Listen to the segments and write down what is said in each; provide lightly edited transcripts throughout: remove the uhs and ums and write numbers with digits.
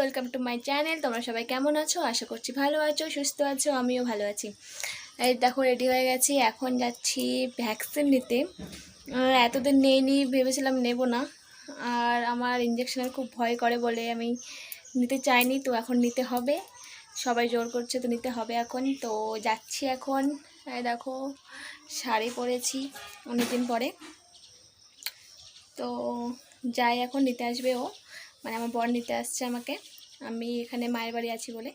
Welcome to my channel. তোমরা সবাই কেমন আছো? আশা করছি ভালো আছো, সুস্থ আছো। আমিও ভালো আছি। এই দেখো রেডি হয়ে গেছি, এখন যাচ্ছি ভ্যাকসিন নিতে। এতদিন নেইনি, ভেবেছিলাম নেব না, আর আমার ইঞ্জেকশনের খুব ভয় করে বলে আমি নিতে চাইনি। তো এখন নিতে হবে, সবাই জোর করছে তো নিতে হবে এখন। তো যাচ্ছি এখন। দেখো শাড়ি পরেছি অনেকদিন পরে, তো যাই এখন, নিতে আসবে ও, মানে আমার বর নিতে আসছে আমাকে। আমি এখানে মায়ের বাড়ি আছি বলে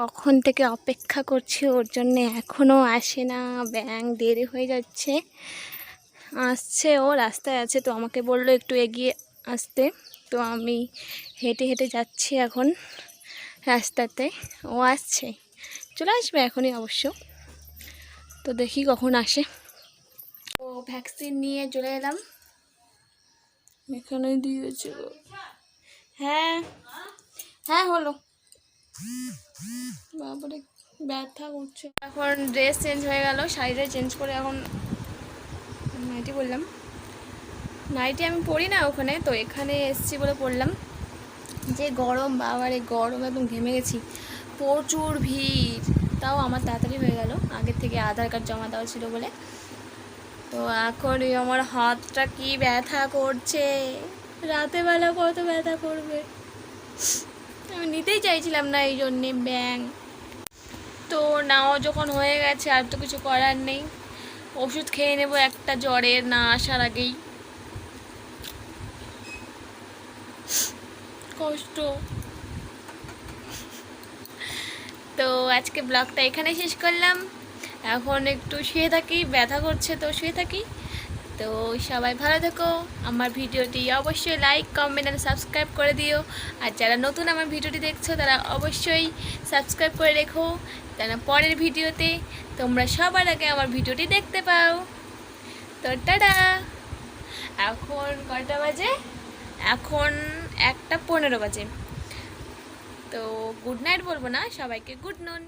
কখন থেকে অপেক্ষা করছি ওর জন্যে, এখনও আসে না। ব্যাং দেরি হয়ে যাচ্ছে। আসছে, ও রাস্তায় আছে, তো আমাকে বললো একটু এগিয়ে আসতে। তো আমি হেঁটে হেঁটে যাচ্ছি এখন রাস্তাতে। ও আসছে, চলে আসবে এখনই অবশ্য। তো দেখি কখন আসে। তো ভ্যাকসিন নিয়ে চলে এলাম, এখানে দিয়েছে। হ্যাঁ হ্যাঁ হলো। বাবারে ব্যথা করছে। এখন ড্রেস চেঞ্জ হয়ে গেল, শাড়িটা চেঞ্জ করে এখন নাইটি বললাম, নাইটি আমি পরি না ওখানে, তো এখানে এসছি বলে পরলাম। যে গরম, বাবারে গরম, একদম ঘেমে গেছি। প্রচুর ভিড়, তাও আমার তাড়াতাড়ি হয়ে গেল, আগের থেকে আধার কার্ড জমা দেওয়া ছিল বলে। তো এখন আমার হাতটা কি ব্যথা করছে, রাতে বেলা কত ব্যথা করবে। আমি নিতেই চাইছিলাম না এই জন্যে ব্যাং। তো নাও যখন হয়ে গেছে আর তো কিছু করার নেই, ওষুধ খেয়ে নেব একটা, জ্বরের না আসার আগেই। কষ্ট। তো আজকে ব্লগটা এখানে শেষ করলাম। এখন একটু শুয়ে থাকি, ব্যথা করছে তো শুয়ে থাকি। তো সবাই ভালো থেকো। আমার ভিডিওটি অবশ্যই লাইক, কমেন্ট আর সাবস্ক্রাইব করে দিও। আর যারা নতুন আমার ভিডিওটি দেখছো তারা অবশ্যই সাবস্ক্রাইব করে রেখো, যেন পরের ভিডিওতে তোমরা সবার আগে আমার ভিডিওটি দেখতে পাও। তো টাটা। এখন কয়টা বাজে? এখন 1:15 বাজে। তো গুড নাইট বলবো না, সবাইকে গুড নুন।